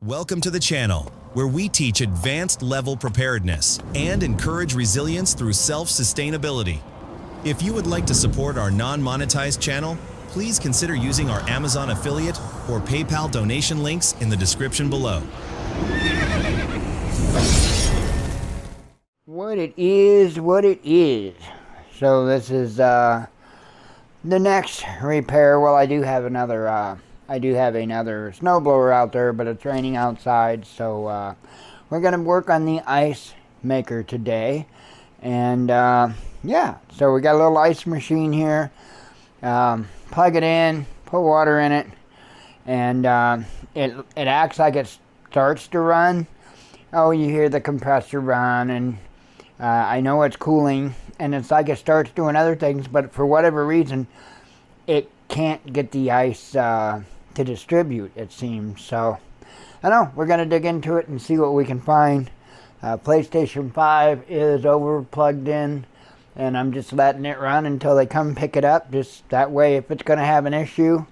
Welcome to the channel, where we teach advanced level preparedness and encourage resilience through self-sustainability. If you would like to support our non-monetized channel, please consider using our Amazon affiliate or PayPal donation links in the description below. What it is. So this is the next repair. Well, I do have another snowblower out there, but it's raining outside, so we're gonna work on the ice maker today. And yeah, so we got a little ice machine here. Plug it in, put water in it, and it acts like it starts to run. Oh, you hear the compressor run, and I know it's cooling, and it's like it starts doing other things, but for whatever reason it can't get the ice to distribute, it seems. So I don't know, we're gonna dig into it and see what we can find. PlayStation 5 is over plugged in, and I'm just letting it run until they come pick it up. Just that way, if it's gonna have an issue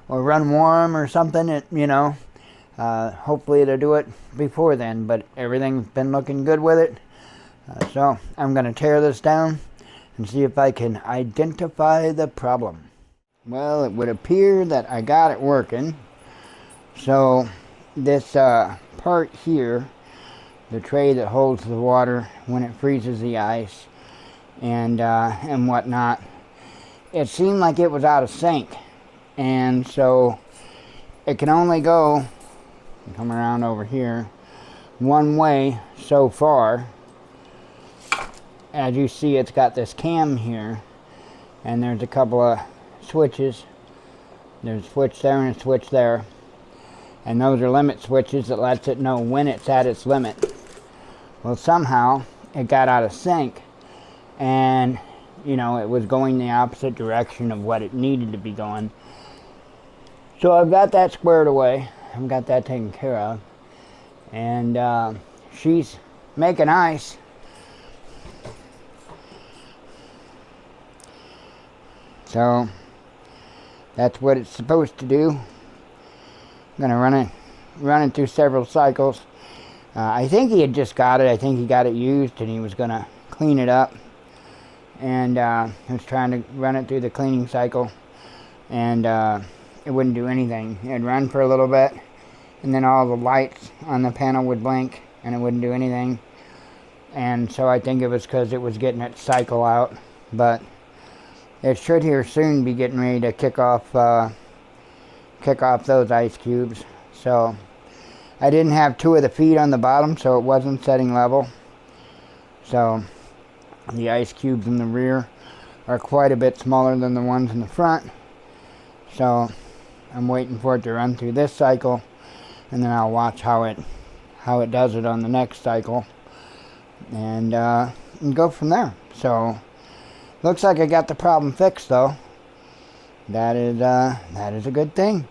or run warm or something, hopefully it'll do it before then. But everything's been looking good with it, so I'm gonna tear this down and see if I can identify the problem. Well, it would appear that I got it working. So this part here, the tray that holds the water when it freezes the ice and whatnot, it seemed like it was out of sync, and so it can only go, come around over here, one way so far. As you see, it's got this cam here, and there's a couple of switches. There's a switch there and a switch there, and those are limit switches that lets it know when it's at its limit. Well, somehow it got out of sync, and it was going the opposite direction of what it needed to be going. So I've got that squared away. I've got that taken care of, and she's making ice. So that's what it's supposed to do. I'm gonna run it through several cycles. I think he had just got it. I think he got it used, and he was gonna clean it up. And he was trying to run it through the cleaning cycle, and it wouldn't do anything. It'd run for a little bit, and then all the lights on the panel would blink, and it wouldn't do anything. And so I think it was because it was getting its cycle out. But it should here soon be getting ready to kick off those ice cubes. So I didn't have two of the feet on the bottom, so it wasn't setting level. So the ice cubes in the rear are quite a bit smaller than the ones in the front. So I'm waiting for it to run through this cycle, and then I'll watch how it does it on the next cycle, and go from there. So looks like I got the problem fixed, though. That is a good thing.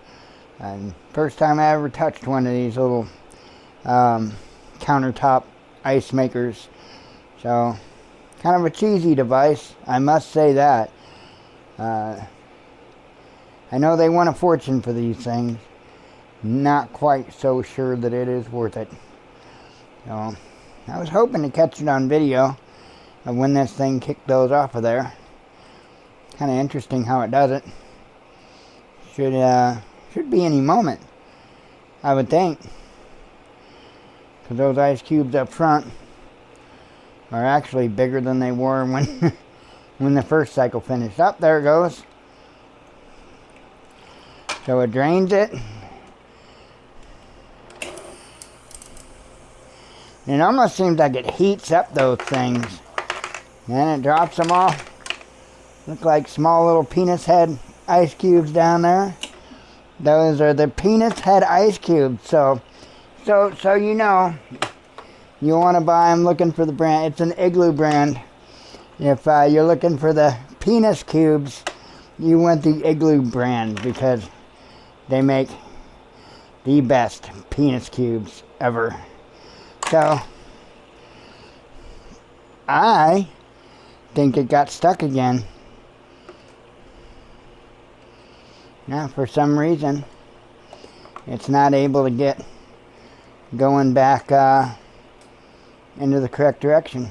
And first time I ever touched one of these little countertop ice makers. So kind of a cheesy device, I must say that. I know they want a fortune for these things. Not quite so sure that it is worth it. So I was hoping to catch it on video of when this thing kicked those off of there. Kind of interesting how it does it. Should be any moment, I would think, because those ice cubes up front are actually bigger than they were when when the first cycle finished. Up there it goes. So it drains it. It almost seems like it heats up those things. Then it drops them off. Look like small little penis head ice cubes down there. Those are the penis head ice cubes. So you want to buy them looking for the brand. It's an IGLOO brand. If you're looking for the penis cubes, you want the IGLOO brand, because they make the best penis cubes ever. So I think it got stuck again. Now, for some reason, it's not able to get going back into the correct direction.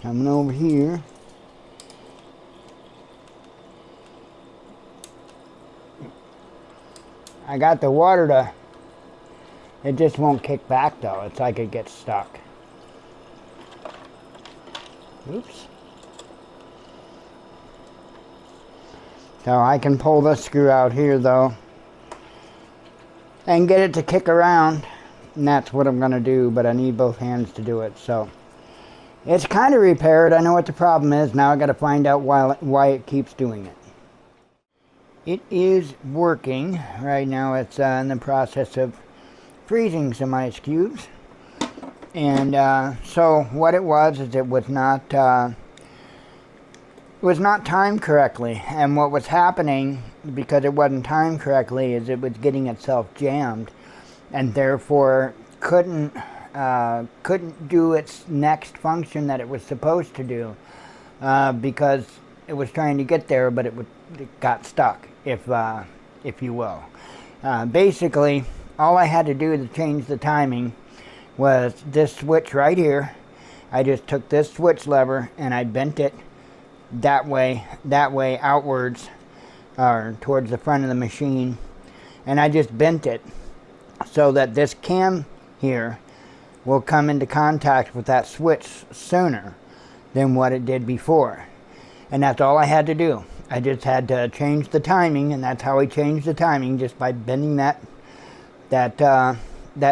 Coming over here. I got the water to, it just won't kick back though. It's like it gets stuck. Oops. So I can pull this screw out here though and get it to kick around, and that's what I'm gonna do, but I need both hands to do it. So it's kind of repaired. I know what the problem is. Now I got to find out why it keeps doing it. It is working right now. It's in the process of freezing some ice cubes, and so what it was is it was not timed correctly. And what was happening, because it wasn't timed correctly, is it was getting itself jammed, and therefore couldn't do its next function that it was supposed to do, because it was trying to get there, but it got stuck, if you will. Basically, all I had to do to change the timing was this switch right here. I just took this switch lever and I bent it that way outwards, or towards the front of the machine, and I just bent it so that this cam here will come into contact with that switch sooner than what it did before. And that's all I had to do. I just had to change the timing, and that's how I changed the timing, just by bending that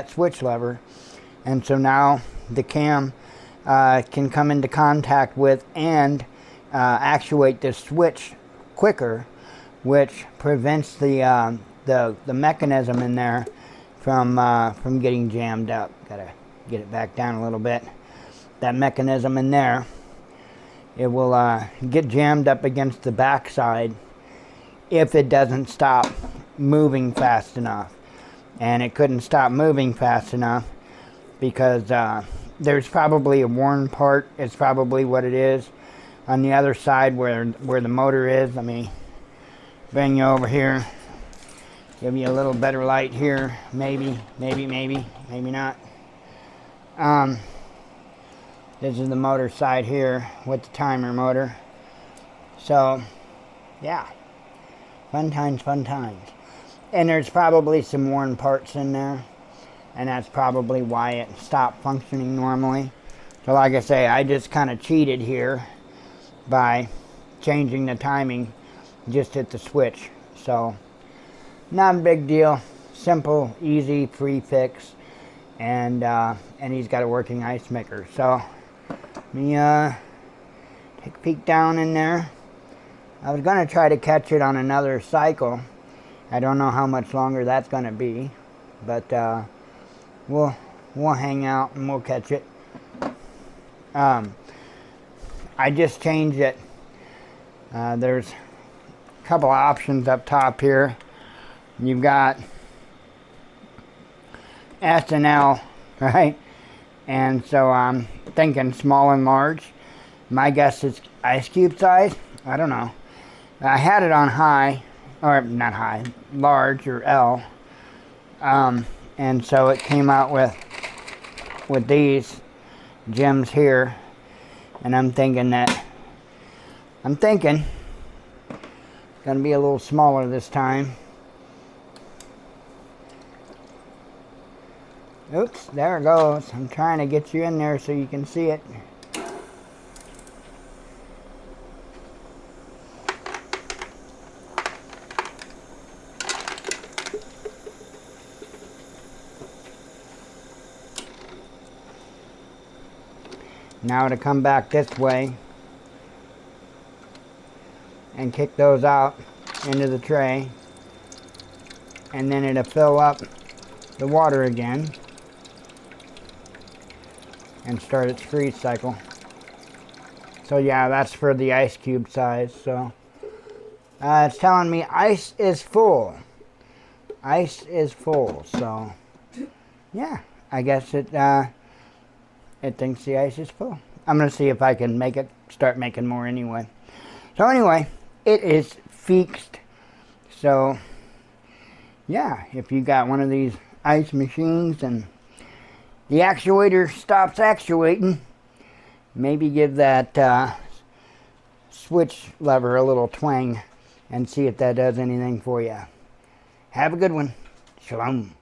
switch lever. And so now the cam can come into contact with and actuate this switch quicker, which prevents the mechanism in there from getting jammed up. Gotta get it back down a little bit. That mechanism in there, it will get jammed up against the backside if it doesn't stop moving fast enough. And it couldn't stop moving fast enough because there's probably a worn part. It's probably what it is. On the other side where the motor is, let me bring you over here, give you a little better light here. Maybe not. This is the motor side here with the timer motor. So, yeah, fun times. And there's probably some worn parts in there, and that's probably why it stopped functioning normally. So like I say, I just kind of cheated here by changing the timing, just hit the switch. So, not a big deal, simple, easy, free fix, and he's got a working ice maker. So, let me take a peek down in there. I was going to try to catch it on another cycle. I don't know how much longer that's going to be, but we'll hang out and we'll catch it. I just changed it. There's a couple of options up top here. You've got S and L, right? And so I'm thinking small and large. My guess is ice cube size. I don't know. I had it on high, or not high, large, or L. And so it came out with these gems here. And I'm thinking it's gonna be a little smaller this time. Oops, there it goes. I'm trying to get you in there so you can see it. Now to come back this way and kick those out into the tray, and then it'll fill up the water again and start its freeze cycle. So yeah, that's for the ice cube size. So it's telling me ice is full. Ice is full. So yeah, I guess it thinks the ice is full. I'm gonna see if I can make it start making more anyway. So anyway, it is fixed. So yeah, if you got one of these ice machines and the actuator stops actuating, maybe give that switch lever a little twang and see if that does anything for you. Have a good one. Shalom.